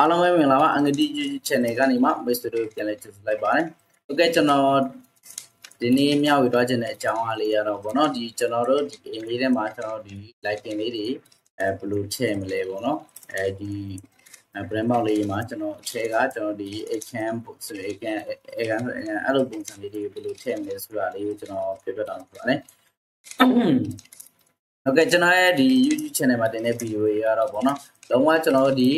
အားလုံးပဲမင်္ဂလာပါအင်္ဂလိပ် YouTube channel ကနေမှ Mr. တို့ပြန်လည်ကြိုဆိုလိုက်ပါတယ်။ Okay ကျွန်တော်ဒီနေ့မျှဝေသွားခြင်းတဲ့အကြောင်းအရာလေးရတော့ပေါ့နော်ဒီကျွန်တော်တို့ဒီ email ထဲမှာကျွန်တော်ဒီ lighting လေးတွေဘယ်လိုထည့်မလဲပေါ့နော်ဒီ brand box လေးမှာကျွန်တော်ထည့်ကကျွန်တော်ဒီ account ဆိုရင် account အဲ့လိုပုံစံလေးတွေဘယ်လိုထည့်မလဲဆိုတာလေးကိုကျွန်တော်ပြပြတောင်းပါမယ်။ Okay ကျွန်တော်ရဲ့ဒီ YouTube channel မှာတင်တဲ့ video တွေရတော့ပေါ့နော်လုံးဝကျွန်တော်ဒီ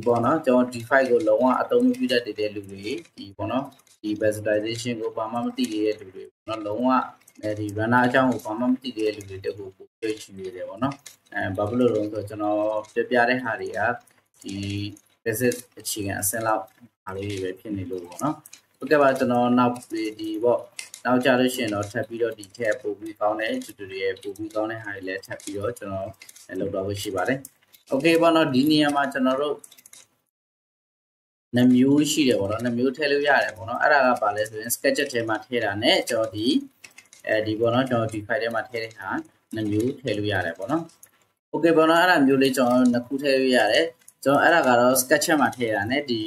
ပေါ့နော်ကျွန်တော် D5 ကိုလုံးဝအသုံးပြုတတ်တဲ့လူတွေဒီပေါ့နော်ဒီ visualization ကိုဘာမှမသိတဲ့လူတွေပေါ့နော်လုံးဝဒီ runner အကြောင်းကိုဘာမှမသိတဲ့လူတွေတက်ကိုပို့ပြရှိနေတယ်ပေါ့နော်ဘာဖြစ်လို့လဲဆိုတော့ကျွန်တော်ပြပြတဲ့ဟာတွေကဒီ basic အခြေခံအဆင့်လောက်အားလေးတွေပဲဖြစ်နေလို့ပေါ့နော်ဟုတ်ကဲ့ပါကျွန်တော်နောက်ဒီပေါ့နောက်ကြလို့ရှိရင်တော့ထပ်ပြီးတော့ဒီထက်ပို့ပြီးကောင်းတဲ့ tutorial ပို့ပြီးကောင်းတဲ့ဟာတွေလည်းထပ်ပြီးတော့ကျွန်တော်လုပ်တော့ဖို့ရှိပါတယ်Okay ပေါ့နော်ဒီနေရာမှာကျွန်တော်တို့2မျိုးရှိတယ်ပေါ့နော်2မျိုးထည့်လို့ရတယ်ပေါ့နော်အဲ့ဒါကဘာလဲဆိုရင် sketch ထဲမှာထည့်တာနဲ့ကျွန်တော်ဒီပေါ့နော်ကျွန်တော်ဒီ file ထဲမှာထည့်တဲ့ဟာ2မျိုးထည့်လို့ရတယ်ပေါ့နော် Okay ပေါ့နော်အဲ့ဒါမျိုးလေးကျွန်တော်2ခုထည့်လို့ရတယ်ကျွန်တော်အဲ့ဒါကတော့ sketch မှာထည့်တာနဲ့ဒီ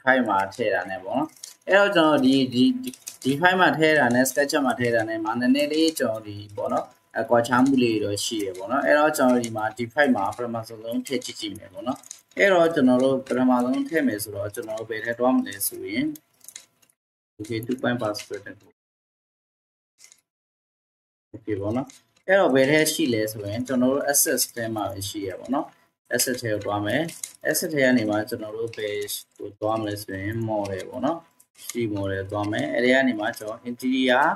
file မှာထည့်တာနဲ့ပေါ့နော်အဲ့တော့ကျွန်တော်ဒီ file မှာထည့်တာနဲ့ sketch မှာထည့်တာနဲ့မှာနည်းနည်းလေးကျွန်တော်ဒီပေါ့နော်ကွာခြားမှုလေးတော့ရှိရပေါ့နော်အဲ့တော့ကျွန်တော်ဒီမှာ D5 မှာပထမဆုံးထည့်ကြည့်မယ်ပေါ့နော်အဲ့တော့ကျွန်တော်တို့ပထမဆုံးထည့်မယ်ဆိုတော့ကျွန်တော်တို့ဘယ်ထည့်သွားမလဲဆိုရင် Okay 2.5 password Okay ပေါ့နော်အဲ့တော့ဘယ်ထည့်ရှိလဲဆိုရင်ကျွန်တော်တို့ access ထဲမှာပဲရှိရပေါ့နော် access ထဲကိုသွားမယ် access ထဲကနေမှကျွန်တော်တို့ဘယ်ကိုသွားမလဲဆိုရင် model ပေါ့နော်ရှိ model သွားမယ်အဲ့ဒီကနေမှကျွန်တော် interior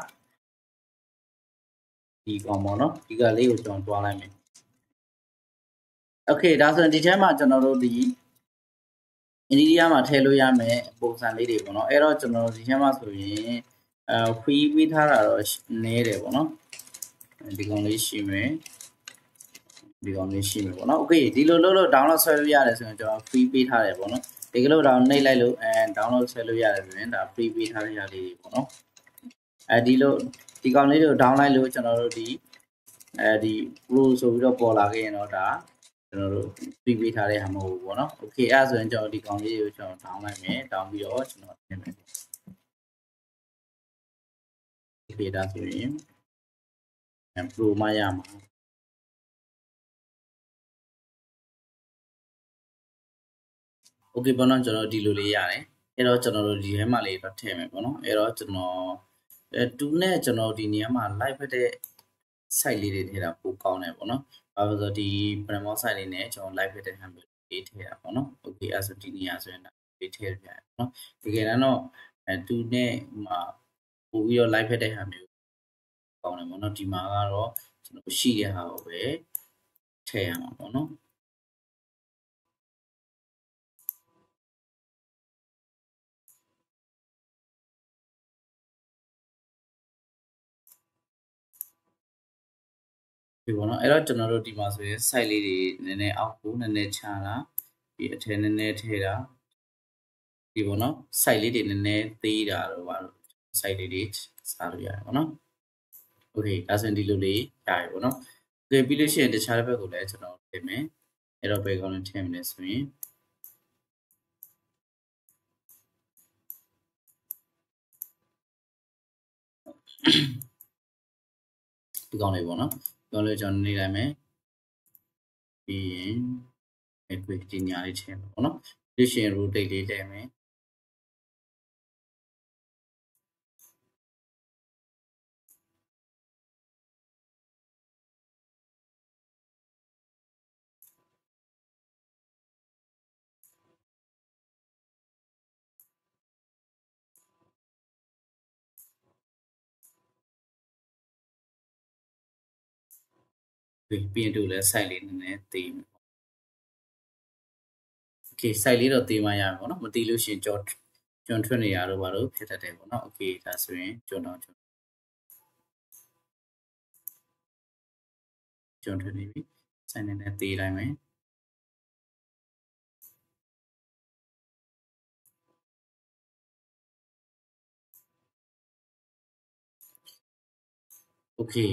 ဒီကောင်ပေါ့နော်ဒီကလေးကိုကျွန်တော်တွားလိုက်မယ် Okay ဒါဆိုရင်ဒီထဲမှာကျွန်တော်တို့ဒီ interior မှာထည့်လို့ရမယ်ပုံစံလေးတွေပေါ့နော်အဲ့တော့ကျွန်တော်ဒီထဲမှာဆိုရင်ခွီးပေးထားတာတော့နည်းတယ်ပေါ့နော်ဒီကောင်လေးရှိမယ်ပေါ့နော် Okay ဒီလိုလုပ်လို့ download ဆွဲလို့ရတယ်ဆိုရင်ကျွန်တော် free ပေးထားတယ်ပေါ့နော်ဒီကလို့တော့နှိပ်လိုက်လို့download ဆွဲလို့ရတယ်ဆိုရင်ဒါ free ပေးထားတဲ့ຢာလေးတွေပေါ့နော်ဒီကောင်လေးတွေကို download လို့ကျွန်တော်တို့ဒီ pro ဆိုပြီးတော့ပေါ်လာခဲ့ရင်တော့ဒါကျွန်တော်တို့ပြီးပေးထားတဲ့ဟာမဟုတ်ဘူးပေါ့နော် Okay အဲ့ဒါဆိုရင်ကျွန်တော်ဒီကောင်လေးကိုကျွန်တော် down လိုက်မယ် down ပြီးတော့ကျွန်တော်ပြင်မယ် Okay ဒါဆိုရင် pro မှရမှာ Okay ပေါ့နော်ကျွန်တော်ဒီလိုလေးရတယ်အဲ့တော့ကျွန်တော်တို့ဒီထဲမှာလေးတော့ထည့်မယ်ပေါ့နော်အဲ့တော့ကျွန်တော်2နဲ့ကျွန်တော်ဒီနေရာမှာ live ဖက်တဲ့ site လေးတွေထည့်တာပိုကောင်းတယ်ပေါ့နော်ဘာလို့ဆိုတော့ဒီ brand site လေးနဲ့ကျွန်တော် live ဖက်တဲ့ handle လေးထည့်တာပေါ့နော် Okay အဲ့ဆိုဒီနေရာဆိုရင်လေးထည့်ပြရတယ်ပေါ့နော်တကယ်တမ်းတော့2နဲ့မှာပို့ပြီးတော့ live ဖက်တဲ့ဟာမျိုးကောင်းတယ်ပေါ့နော်ဒီမှာကတော့ကျွန်တော်ရှိတဲ့ဟာကိုပဲထည့်ရမှာပေါ့နော်ဒီပေါ့နော်အဲ့တော့ကျွန်တော်တို့ဒီမှာဆိုရင် site လေးတွေနည်းနည်းအောက်ကိုနည်းနည်းချတာဒီအထက်နည်းနည်းထည့်တာဒီပေါ့နော် site လေးတွေနည်းနည်းသေးတာတော့ပါတော့ site လေးတွေစားလို့ရတယ်ပေါ့နော် Okay ဒါဆိုရင်ဒီလိုလေးရတယ်ပေါ့နော် Okay ပြီးလို့ရှိရင်တခြားတစ်ဘက်ကိုလည်းကျွန်တော်ထည့်မယ်အဲ့တော့ဘယ်ကောင်လေးထည့်မလဲဆိုရင်ဒီကောင်လေးပေါ့နော်ဒီကောင်လေးကျွန်တော်နေလိုက်မယ်ပြီးရင် equity ညာလေးထည့်မယ်ပေါ့နော်ပြီးရှင် rotate လေးထည့်မယ်ပြီးရင်တို့လည်း site လေးနည်းနည်းသေးမယ် Okay site လေးတော့သေးမှရမယ်ပေါ့နော်မသေးလို့ရှိရင်ကျွန်ထွက်နေရတော့ဘာလို့ဖြစ်တတ်တယ်ပေါ့နော် Okay ဒါဆိုရင်ကျွန်ထွက်နေပြီ site နည်းနည်းသေးတိုင်းမယ်Okay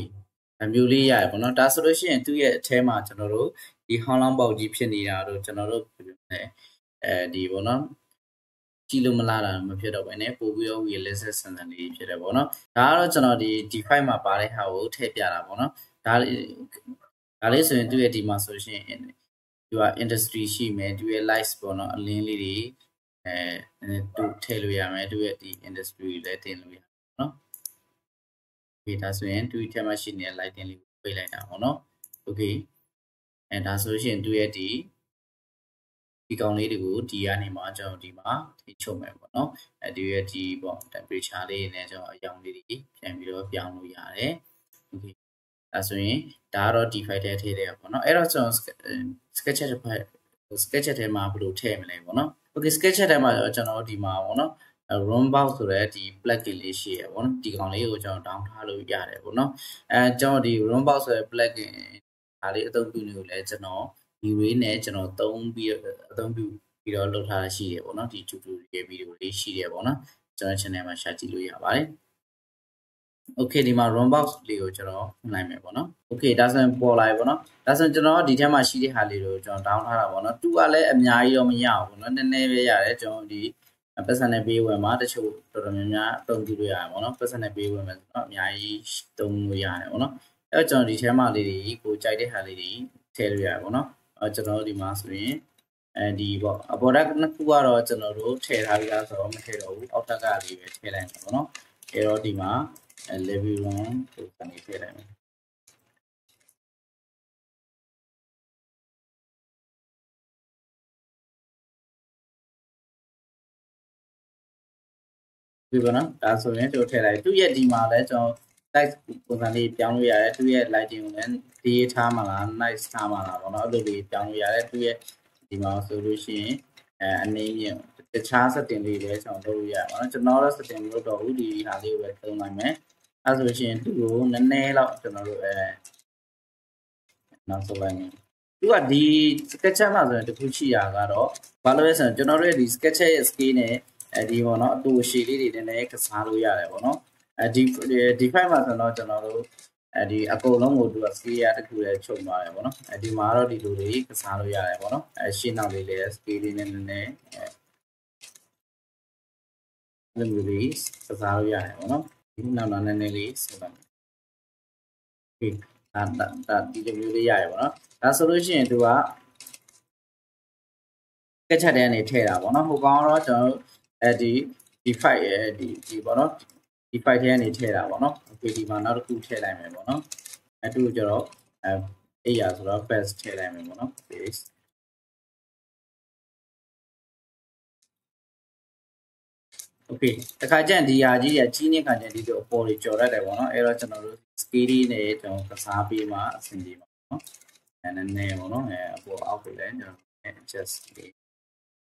အမျိုးလေးရတယ်ပေါ့နော်ဒါဆိုလို့ရှိရင်သူ့ရဲ့အထဲမှာကျွန်တော်တို့ဒီဟောင်းလောင်းပေါက်ကြီးဖြစ်နေတာတို့ကျွန်တော်တို့ ဒီပေါ့နော်ကြည့်လို့မလားတာမဖြစ်တော့ဘဲနဲ့ပို့ပြီးတော့ realistic ဆန်ဆန်လေးဖြစ်တယ်ပေါ့နော်ဒါကတော့ကျွန်တော်ဒီ D5 မှာပါတဲ့ဟာကိုထည့်ပြတာပေါ့နော်ဒါလေးဆိုရင်သူ့ရဲ့ဒီမှာဆိုရှင်သူက industry ရှိမယ်သူရဲ့ lights ပေါ့နော်အလင်းလေးတွေသူထည့်လို့ရမယ်သူရဲ့ဒီ industry လည်းတင်လို့ရနော်ဒီဒါဆိုရင်သူ့ထဲမှာရှိနေတဲ့ lighting လေးကိုပိတ်လိုက်တာပေါ့နော် okay ဒါဆိုရှင်သူရဲ့ဒီကောင်လေးတွေကိုဒီကနေမှကျွန်တော်ဒီမှာထိချုပ်မယ်ပေါ့နော်ဒီရဲ့ဒီပေါ့ temperature လေးနဲ့ကျွန်တော်အရောင်လေးတွေပြန်ပြီးတော့ပြောင်းလို့ရတယ် okay ဒါဆိုရင်ဒါကတော့ D5 ထဲထည့်တယ်ပေါ့နော်အဲ့တော့ကျွန်တော် sketch ထဲမှာဘယ်လိုထည့်မလဲပေါ့နော် okay sketch ထဲမှာကျွန်တော်ဒီမှာပေါ့နော် Runbox ဆိုတဲ့ဒီ plugin လေးရှိရပေါ့နော်ဒီကောင်လေးကိုကျွန်တော် down ထားလို့ရတယ်ပေါ့နော်ကျွန်တော်ဒီ Runbox ဆိုတဲ့ plugin ဒါလေးအသုံးပြုနေလို့လဲကျွန်တော်ဒီ way နဲ့ကျွန်တော်အသုံးပြုပြီးတော့လုပ်ထားတာရှိတယ်ပေါ့နော်ဒီ tutorial video လေးရှိတယ်ပေါ့နော်ကျွန်တော် channel မှာ share ကြည့်လို့ရပါတယ် okay ဒီမှာ Runbox လေးကိုကျွန်တော်ဖွင့်လိုက်မယ်ပေါ့နော် okay ဒါဆိုရင်ပေါ်လာပြီပေါ့နော်ဒါဆိုရင်ကျွန်တော်ဒီထဲမှာရှိတဲ့ဟာလေးကိုကျွန်တော် down ထားတာပေါ့နော်သူကလည်းအများကြီးတော့မရဘူးပေါ့နော်နည်းနည်းပဲရတယ်ကျွန်တော်ဒီပတ်စံနဲ့ပေးဝင်မှာတချို့တော်တော်များများအသုံးပြုလို့ရတယ်ပေါ့နော်ပတ်စံနဲ့ပေးဝင်မှာတော့အများကြီးသုံးလို့ရတယ်ပေါ့နော်အဲ့တော့ကျွန်တော်ဒီထဲမှာလေးတွေကိုကြိုက်တဲ့ဟာလေးတွေထည့်လို့ရတယ်ပေါ့နော်ကျွန်တော်ဒီမှာဆိုရင်ဒီပေါ့အပေါ်တက်နှစ်ခုကတော့ကျွန်တော်တို့ထည့်ထားပြီးသားဆိုတော့မထည့်တော့ဘူးအောက်တက်ကလေးပဲထည့်လိုက်မှာပေါ့နော်အဲ့တော့ဒီမှာlevel 1ကိုကနေထည့်လိုက်မယ်ဒီပေါ့နော်ဒါဆိုရင်တို့ထည့်လိုက်သူ့ရဲ့ဒီမှာလဲကျွန်တော် size ပုံစံလေးပြောင်းလို့ရတယ်သူ့ရဲ့ lighting ကိုလည်းဒီထားမှာလား nice ထားမှာလားပေါ့နော်အဲ့လိုလေးပြောင်းလို့ရတယ်သူ့ရဲ့ဒီမှာဆိုလို့ရှိရင်အနေနဲ့တခြား setting လေးလည်းကျွန်တော်လုပ်လို့ရတယ်ပေါ့နော်ကျွန်တော်တော့ setting မလုပ်တော့ဘူးဒီဟာလေးကိုပဲသုံးလိုက်မယ်အဲ့ဆိုရှင်သူ့ကိုနည်းနည်းလောက်ကျွန်တော်တို့နောက်ဆုံးလိုက်မယ်သူကဒီ sketch မှာဆိုရင်တခုရှိတာကတော့ဘာလို့လဲဆိုရင်ကျွန်တော်တို့ရဲ့ဒီ sketch ရဲ့ scale နဲ့ဒီပေါ့နော်အတူရှည်လေးတွေနည်းနည်းကစားလို့ရတယ်ပေါ့နော်ဒီ file မှာဆိုတော့ကျွန်တော်တို့ဒီအကုန်လုံးကိုသူက scale ရတစ်ခုလေးချုပ်သွားတယ်ပေါ့နော်ဒီမှာတော့ဒီလိုလေးကစားလို့ရတယ်ပေါ့နော်ရှင်းနောက်လေးလည်း scale လေးနဲ့နည်းနည်းဒီလိုလေးကစားလို့ရတယ်ပေါ့နော်ဒီနောက်နည်းနည်းလေးဆက်ပါမယ်ဒီဒါဒီလိုလေးရတယ်ပေါ့နော်ဒါဆိုလို့ရှိရင်သူကကက်ချက်တဲ့အနေထည့်တာပေါ့နော်ဟိုကောင်တော့ကျွန်တော်ဒီ file ဒီပေါ့နော်ဒီ file ထဲကနေထည့်တာပေါ့နော် okay ဒီမှာနောက်တစ်ခုထည့်လိုက်မယ်ပေါ့နော်တူကျတော့အဲ့ရဆိုတော့ paste ထည့်လိုက်မယ်ပေါ့နော် paste okay တခါကျရင်ဒီဟာကြီးကြီးနေခါကျရင်ဒီလိုအပေါ်တွေကြော်ရတယ်ပေါ့နော်အဲ့တော့ကျွန်တော်တို့ scale နဲ့ကျွန်တော်ကစားပေးမှအဆင်ပြေပါနော်နည်းနည်းပေါ့နော်အပေါ်အောက်ကိုလည်းကျွန်တော် adjust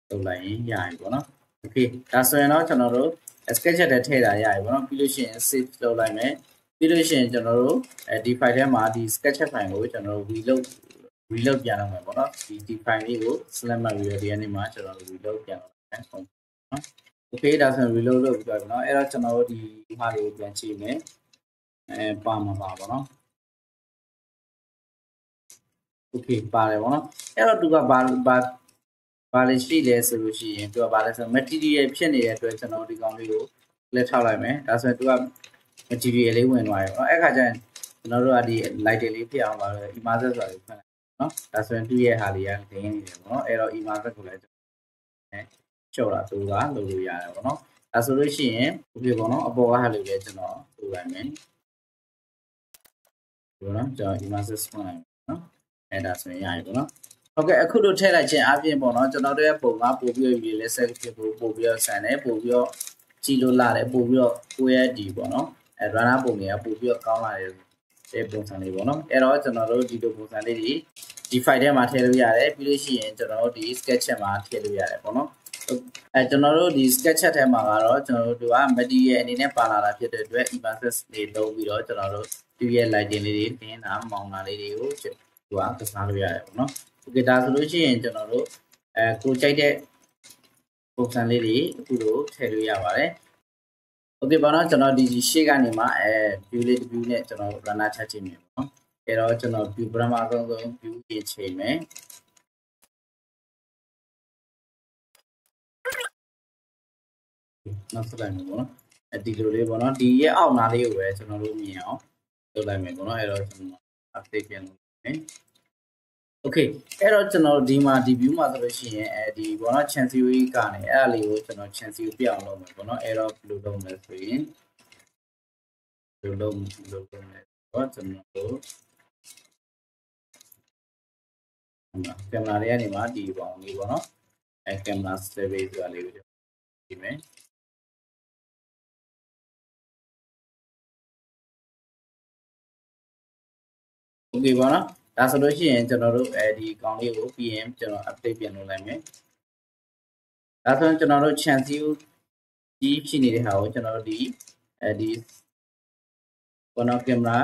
လုပ်လိုက်ရင်ရပြီပေါ့နော် okay ဒါဆိုရင်တော့ကျွန်တော်တို့ sketch ထဲထည့်တာရပြီပေါ့နော်ပြီးလို့ရှိရင် save လုပ်လိုက်မယ်ပြီးလို့ရှိရင်ကျွန်တော်တို့ဒီ file ထဲမှာဒီ sketch file ကိုကျွန်တော်တို့ reload ပြန်လုပ်မယ်ပေါ့နော်ဒီ file လေးကို select မှတ်ပြီးတော့ဒီကနေမှကျွန်တော်တို့ reload ပြန်လုပ်မယ်ဟုတ်နော် okay ဒါဆိုရင် reload လုပ်ပြီးတော့เนาะအဲ့တော့ကျွန်တော်တို့ဒီဟာလေးကိုပြန်ကြည့်မယ်ပါမှာပါပေါ့နော် okay ပါတယ်ပေါ့နော်အဲ့တော့သူကဘာလေးရှိလဲဆိုလို့ရှိရင်သူကဘာလဲဆို material ဖြစ်နေတဲ့အတွက်ကျွန်တော်ဒီကောင်လေးကိုလက်ထောက်လိုက်မယ်ဒါဆိုရင်သူက material လေးဝင်သွားတယ်ပေါ့နော်အဲ့ခါကျရင်ကျွန်တော်တို့ကဒီ light လေးဖြစ်အောင်ပါလို့ image ဆိုတာကိုဖွင့်လိုက်เนาะဒါဆိုရင်သူ့ရဲ့ဟာလေးကဒင်းနေတယ်ပေါ့နော်အဲ့တော့ image ကိုလည်းကျော်တာတူတာလုပ်လို့ရတယ်ပေါ့နော်ဒါဆိုလို့ရှိရင်ဒီပေါ့နော်အပေါ်ကဟာလေးလည်းကျွန်တော်တူလိုက်မယ်ဒီပေါ့နော်ကျွန်တော် image ဖွင့်လိုက်နော်အဲ့ဒါဆိုရင်ရပြီပေါ့နော်ဟုတ်ကဲ့အခုတို့ထည့်လိုက်ခြင်းအပြင်ပေါ့နော်ကျွန်တော်တို့ရဲ့ပုံကပို့ပြီးရည်လေးဆက်ဖြစ်ဖို့ပို့ပြီးတော့ဆန်တယ်ပို့ပြီးတော့ကြည်လို့လာတယ်ပို့ပြီးတော့ကိုယ့်ရဲ့ဒီပေါ့နော်runner ပုံတွေကပို့ပြီးတော့ကောင်းလာတယ်တဲ့ပုံစံလေးပေါ့နော်အဲ့တော့ကျွန်တော်တို့ဒီလိုပုံစံလေးတွေဒီ file ထဲမှာထည့်လို့ရတယ်ပြီးလို့ရှိရင်ကျွန်တော်တို့ဒီ sketch မှာထည့်လို့ရတယ်ပေါ့နော်ကျွန်တော်တို့ဒီ sketch ထဲမှာကတော့ကျွန်တော်တို့က material အနေနဲ့ပါလာတာဖြစ်တဲ့အတွက် images တွေသုံးပြီးတော့ကျွန်တော်တို့ဒီရဲ့ lighting လေးတွေတင်းတာမောင်တာလေးတွေကိုသူကကစားလို့ရတယ်ပေါ့နော်โอเคဒါဆိုလို့ရှိရင်ကျွန်တော်တို့ကိုကြိုက်တဲ့ပုံစံလေးတွေအခုလိုထည့်လို့ရပါတယ်โอเคပေါ့နော်ကျွန်တော်ဒီရှေ့ကနေမှview လေး view နဲ့ကျွန်တော် runner ချကြည့်မယ်ပေါ့နော်အဲ့တော့ကျွန်တော် view ပထမဆုံး view ရေးချိန်မယ် နောက်ဆက်လိုက်မယ်ပေါ့နော်ဒီလိုလေးပေါ့နော်ဒီရဲ့အောက်နားလေးကိုပဲကျွန်တော်တို့မြင်အောင်လုပ်လိုက်မယ်ပေါ့နော်အဲ့တော့ကျွန်တော် update ပြန်လုပ်မယ် okay အဲ့တော့ကျွန်တော်ဒီမှာဒီ view မှာဆိုလို့ရှိရင်ဒီပေါ့နော် chance view ကနေအဲ့အလေးကိုကျွန်တော် chance view ပြအောင်လုပ်မယ်ပေါ့နော်အဲ့တော့ဘယ်လိုလုပ်မလဲဆိုရင်ဘယ်လိုလုပ်မလဲတော့ကျွန်တော်တို့ကင်မရာလေးကနေမှာဒီပေါင်းလေးပေါ့နော်ကင်မရာ survey ဆိုတာလေးကိုဒီမယ်โอเคပါနော်ဒါဆိုလို့ရှိရင်ကျွန်တော်တို့ဒီအကောင်လေးကိုပြီးရင်ကျွန်တော် update ပြန်လုပ်လိုက်မယ်ဒါဆိုရင်ကျွန်တော်တို့ chance view ဒီဖြစ်နေတဲ့ဟာကိုကျွန်တော်တို့ဒီဘောနော်ကင်မရာ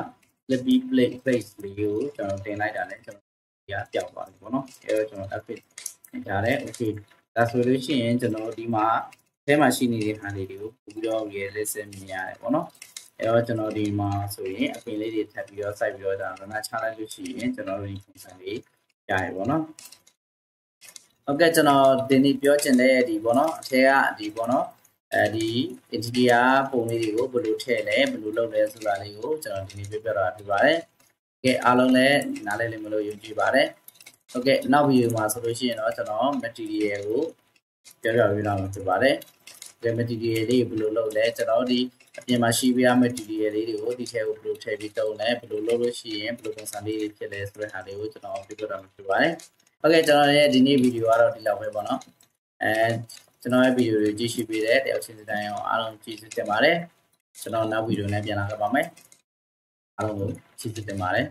flippy place လေးကိုကျွန်တော်တင်လိုက်တာနဲ့ကျွန်တော်ဒီကပြောက်သွားပြီပေါ့နော်အဲတော့ကျွန်တော် update ထားတယ် okay ဒါဆိုလို့ရှိရင်ကျွန်တော်ဒီမှာအဲမှာရှိနေတဲ့ဟာလေးတွေကိုပို့ပြီးတော့ realistic မြင်ရတယ်ပေါ့နော်အဲတော့ကျွန်တော်ဒီမှာဆိုရင်အပင်လေးတွေထပ်ပြီးတော့စိုက်ပြီးတော့ဒါရနာချလိုက်လို့ရှိရင်ကျွန်တော်တို့ဒီပုံစံလေးရရပေါ့နော်ဟုတ်ကဲ့ကျွန်တော်ဒီနေ့ပြောချင်တဲ့ဒီပေါ့နော်အထက်ကဒီပေါ့နော်ဒီ interior ပုံလေးတွေကိုဘယ်လိုထည့်လဲဘယ်လိုလုပ်လဲဆိုတာလေးကိုကျွန်တော်ဒီနေ့ပြပြတော့ပြပါတယ်ကဲအားလုံးလည်းနားလည်လိမ့်မယ်လို့ယုံကြည်ပါတယ်ဟုတ်ကဲ့နောက်ဗီဒီယိုမှာဆိုလို့ရှိရင်တော့ကျွန်တော် material ကိုပြောပြပေးတော့မှာဖြစ်ပါတယ်ဒီ material လေးဘယ်လိုလုပ်လဲကျွန်တော်ဒီအပြင်မှာရှိပြရ material လေးတွေကိုဒီထဲကိုဘယ်လိုထည့်ပြီးတုံးလဲဘယ်လိုလုပ်လို့ရှိရင်ဘယ်လိုပုံစံလေးတွေဖြစ်လဲဆိုတဲ့ဟာလေးကိုကျွန်တော်ပြပြတော့မှာဖြစ်ပါတယ်ဟုတ်ကဲ့ကျွန်တော်ရဲ့ဒီနေ့ဗီဒီယိုကတော့ဒီလောက်ပဲပေါ့နော်ကျွန်တော်ရဲ့ဗီဒီယိုတွေကြည့်ရှုပေးတဲ့တယောက်ချင်းတိုင်းအောင်အားလုံးကြည့်စစ်တင်ပါတယ်ကျွန်တော်နောက်ဗီဒီယိုနဲ့ပြန်လာခဲ့ပါမယ်အားလုံးကိုကြည့်စစ်တင်ပါတယ်